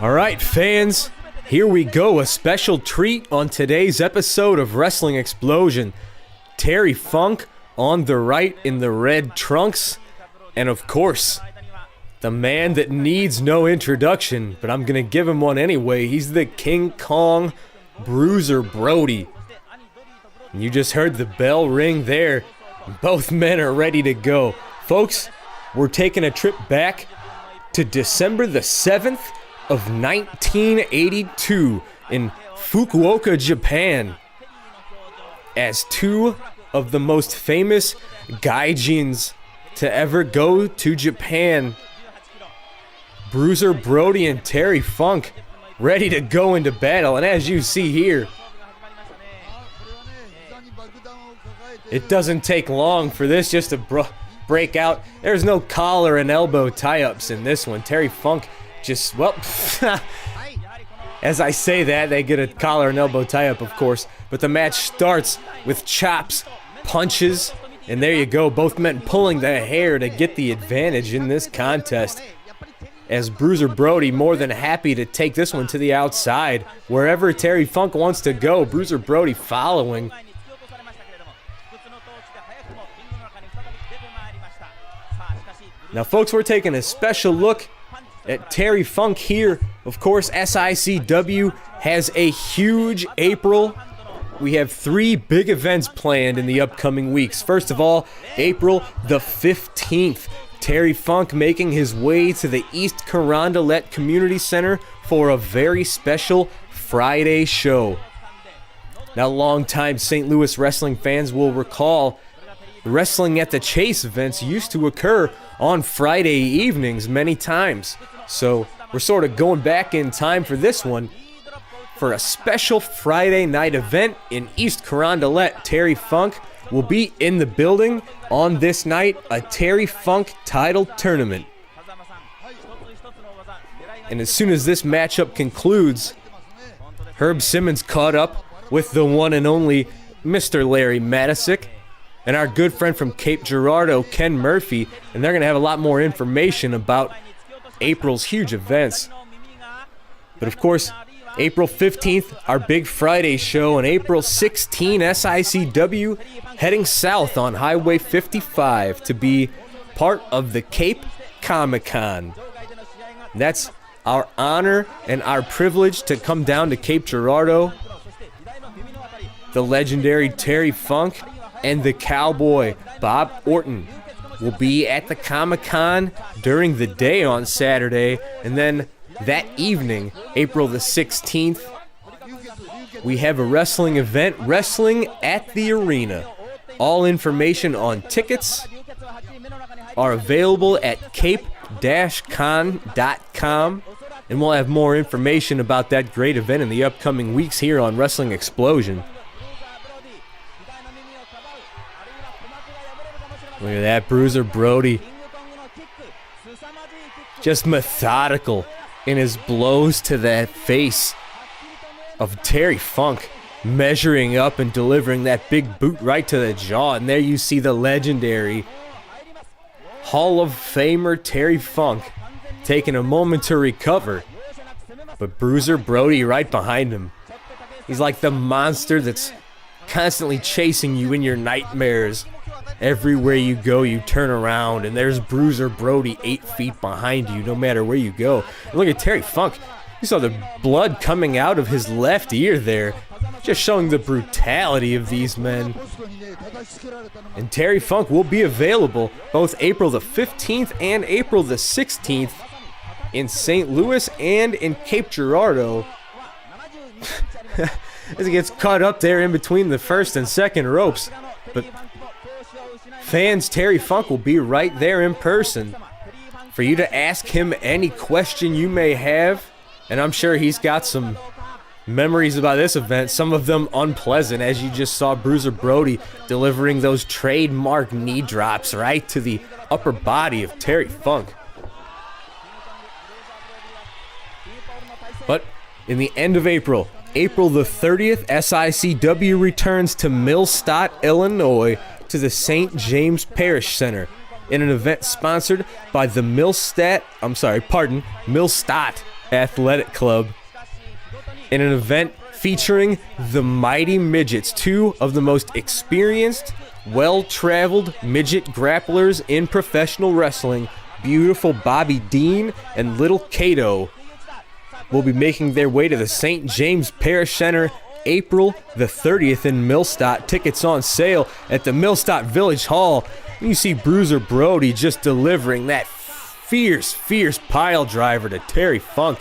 Alright fans, here we go, a special treat on today's episode of Wrestling Explosion. Terry Funk on the right in the red trunks, and of course, the man that needs no introduction, but I'm gonna give him one anyway. He's the King Kong Bruiser Brody. And you just heard the bell ring there. Both men are ready to go. Folks, we're taking a trip back to December the 7th of 1982 in Fukuoka, Japan, as two of the most famous gaijins to ever go to Japan, Bruiser Brody and Terry Funk, ready to go into battle. And as you see here, it doesn't take long for this just to break out. There's no collar and elbow tie-ups in this one. Terry Funk just, well, as I say that, they get a collar and elbow tie-up, of course. But the match starts with chops, punches, and there you go. Both men pulling the hair to get the advantage in this contest. As Bruiser Brody more than happy to take this one to the outside. Wherever Terry Funk wants to go, Bruiser Brody following. Now, folks, we're taking a special look at Terry Funk here. Of course, SICW has a huge April. We have 3 big events planned in the upcoming weeks. First of all, April the 15th, Terry Funk making his way to the East Carondelet Community Center for a very special Friday show. Now, longtime St. Louis wrestling fans will recall the Wrestling at the Chase events used to occur on Friday evenings many times. So we're sort of going back in time for this one for a special Friday night event in East Carondelet. Terry Funk will be in the building on this night, a Terry Funk title tournament. And as soon as this matchup concludes, Herb Simmons caught up with the one and only Mr. Larry Matisic and our good friend from Cape Girardeau, Ken Murphy, and they're going to have a lot more information about April's huge events. But of course, April 15th, our big Friday show, and April 16, SICW heading south on Highway 55 to be part of the Cape Comic-Con. That's our honor and our privilege to come down to Cape Girardeau. The legendary Terry Funk and the Cowboy Bob Orton will be at the Comic-Con during the day on Saturday, and then that evening, April the 16th, we have a wrestling event, Wrestling at the Arena. All information on tickets are available at cape-con.com, and we'll have more information about that great event in the upcoming weeks here on Wrestling Explosion. Look at that, Bruiser Brody. Just methodical in his blows to that face of Terry Funk, measuring up and delivering that big boot right to the jaw. And there you see the legendary Hall of Famer Terry Funk taking a moment to recover. But Bruiser Brody right behind him. He's like the monster that's constantly chasing you in your nightmares. Everywhere you go, you turn around, and there's Bruiser Brody 8 feet behind you, no matter where you go. And look at Terry Funk. You saw the blood coming out of his left ear there, just showing the brutality of these men. And Terry Funk will be available both April the 15th and April the 16th in St. Louis and in Cape Girardeau. As he gets caught up there in between the first and second ropes. But fans, Terry Funk will be right there in person for you to ask him any question you may have. And I'm sure he's got some memories about this event, some of them unpleasant, as you just saw Bruiser Brody delivering those trademark knee drops right to the upper body of Terry Funk. But in the end of April, April the 30th, SICW returns to Millstadt, Illinois, to the St. James Parish Center in an event sponsored by the Millstadt Athletic Club in an event featuring the Mighty Midgets, two of the most experienced, well-traveled midget grapplers in professional wrestling. Beautiful Bobby Dean and Little Kato will be making their way to the St. James Parish Center April the 30th in Millstadt. Tickets on sale at the Millstadt Village Hall. And you see Bruiser Brody just delivering that fierce pile driver to Terry Funk.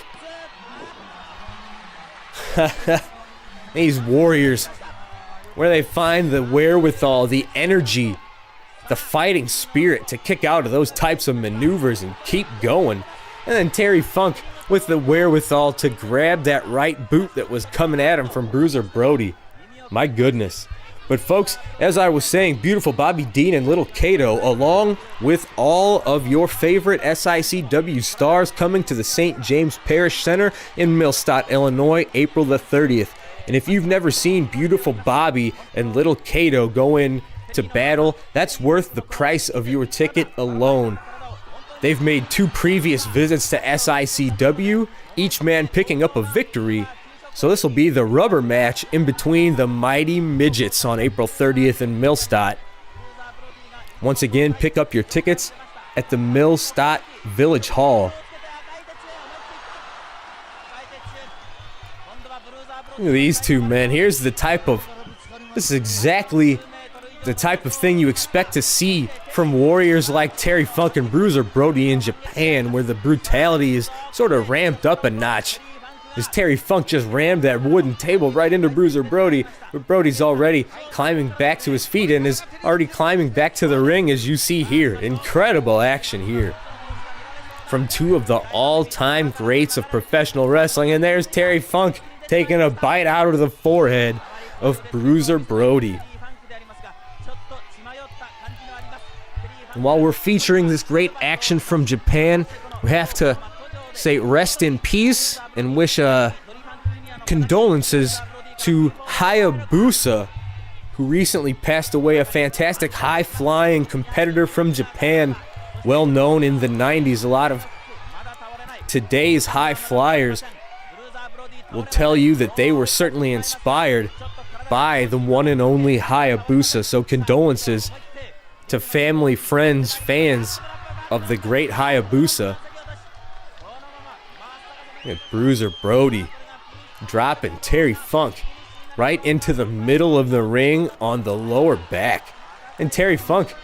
These warriors, where they find the wherewithal, the energy, the fighting spirit to kick out of those types of maneuvers and keep going. And then Terry Funk with the wherewithal to grab that right boot that was coming at him from Bruiser Brody. My goodness. But folks, as I was saying, beautiful Bobby Dean and Little Kato, along with all of your favorite SICW stars, coming to the St. James Parish Center in Millstadt, Illinois, April the 30th. And if you've never seen beautiful Bobby and Little Kato go in to battle, that's worth the price of your ticket alone. They've made 2 previous visits to SICW, each man picking up a victory. So this will be the rubber match in between the Mighty Midgets on April 30th in Millstadt. Once again, pick up your tickets at the Millstadt Village Hall. Look at these two men. This is exactly the type of thing you expect to see from warriors like Terry Funk and Bruiser Brody in Japan, where the brutality is sort of ramped up a notch. As Terry Funk just rammed that wooden table right into Bruiser Brody, but Brody's already climbing back to his feet and is already climbing back to the ring, as you see here. Incredible action here from 2 of the all-time greats of professional wrestling. And there's Terry Funk taking a bite out of the forehead of Bruiser Brody. And while we're featuring this great action from Japan, we have to say rest in peace and wish condolences to Hayabusa, who recently passed away, a fantastic high-flying competitor from Japan, well known in the 90s. A lot of today's high flyers will tell you that they were certainly inspired by the one and only Hayabusa. So condolences to family, friends, fans of the great Hayabusa. Look at Bruiser Brody dropping Terry Funk right into the middle of the ring on the lower back. And Terry Funk,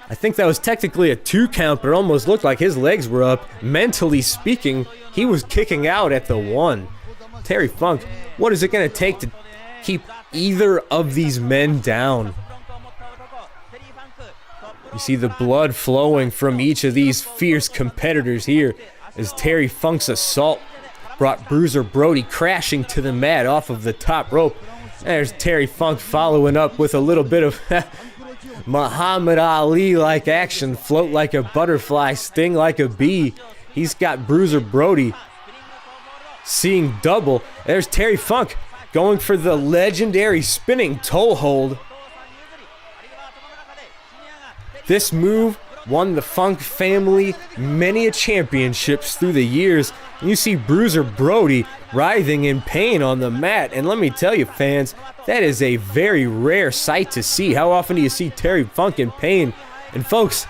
I think that was technically a 2 count, but it almost looked like his legs were up. Mentally speaking, he was kicking out at the 1. Terry Funk, what is it going to take to keep either of these men down? You see the blood flowing from each of these fierce competitors here, as Terry Funk's assault brought Bruiser Brody crashing to the mat off of the top rope. There's Terry Funk following up with a little bit of Muhammad Ali-like action. Float like a butterfly, sting like a bee. He's got Bruiser Brody seeing double. There's Terry Funk going for the legendary spinning toe hold. This move won the Funk family many championships through the years. You see Bruiser Brody writhing in pain on the mat. And let me tell you, fans, that is a very rare sight to see. How often do you see Terry Funk in pain? And folks,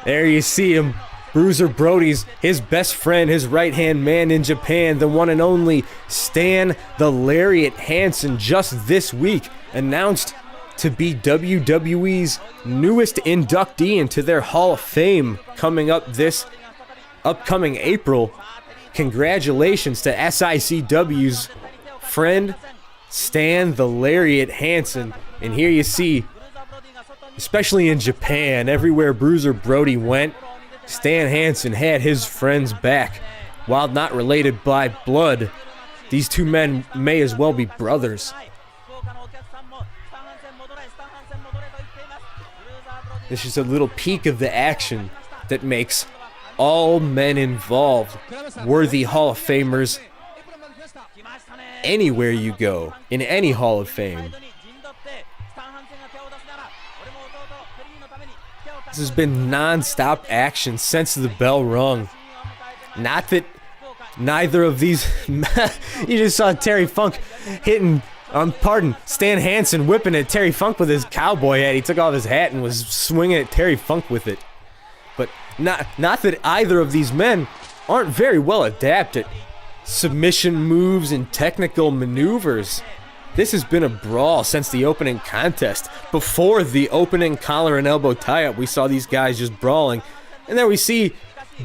there you see him. Bruiser Brody's his best friend, his right-hand man in Japan, the one and only Stan the Lariat Hansen, just this week announced to be WWE's newest inductee into their Hall of Fame coming up this upcoming April. Congratulations to SICW's friend Stan the Lariat Hansen. And here you see, especially in Japan, everywhere Bruiser Brody went, Stan Hansen had his friends back. While not related by blood, these two men may as well be brothers. This is a little peek of the action that makes all men involved worthy Hall of Famers anywhere you go, in any Hall of Fame. This has been non-stop action since the bell rung. Not that neither of these, you just saw Terry Funk hitting, Stan Hansen whipping at Terry Funk with his cowboy hat. He took off his hat and was swinging at Terry Funk with it. But not that either of these men aren't very well adept at submission moves and technical maneuvers. This has been a brawl since the opening contest. Before the opening collar and elbow tie-up, we saw these guys just brawling. And then we see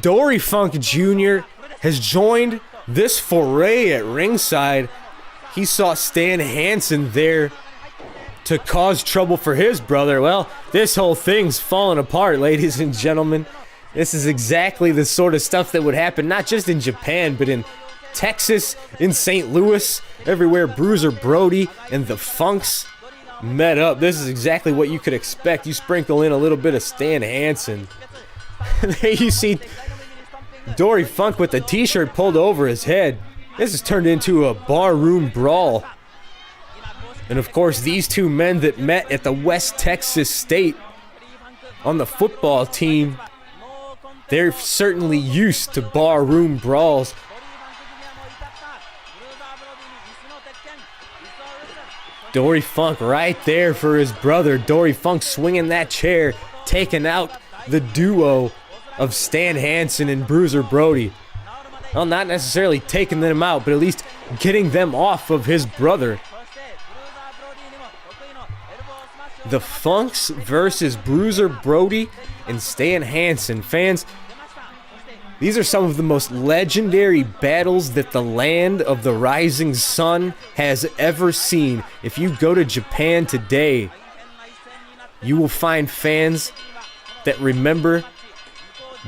Dory Funk Jr. has joined this foray at ringside. He saw Stan Hansen there to cause trouble for his brother. Well, this whole thing's falling apart, ladies and gentlemen. This is exactly the sort of stuff that would happen, not just in Japan, but in Texas, in St. Louis, everywhere Bruiser Brody and the Funks met up. This is exactly what you could expect. You sprinkle in a little bit of Stan Hansen. There you see Dory Funk with the t-shirt pulled over his head. This has turned into a barroom brawl. And of course, these two men that met at the West Texas State on the football team, they're certainly used to barroom brawls. Dory Funk right there for his brother. Dory Funk swinging that chair, taking out the duo of Stan Hansen and Bruiser Brody. Well, not necessarily taking them out, but at least getting them off of his brother. The Funks versus Bruiser Brody and Stan Hansen. Fans, these are some of the most legendary battles that the land of the rising sun has ever seen. If you go to Japan today, you will find fans that remember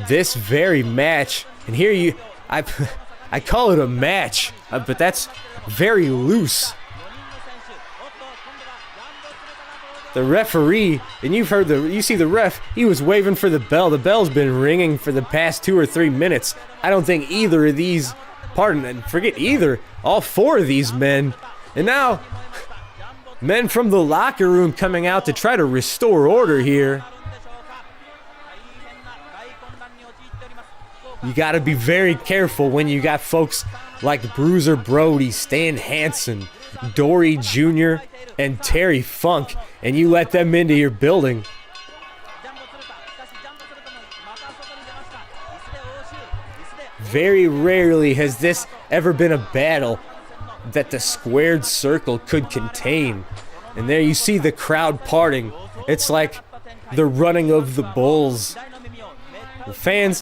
this very match. And here I call it a match, but that's very loose. The referee, and you see the ref, he was waving for the bell. The bell's been ringing for the past 2 or 3 minutes. I don't think either of these, all 4 of these men, and now men from the locker room coming out to try to restore order here. You gotta be very careful when you got folks like Bruiser Brody, Stan Hansen, Dory Jr., and Terry Funk, and you let them into your building. Very rarely has this ever been a battle that the squared circle could contain. And there you see the crowd parting. It's like the running of the bulls. The fans,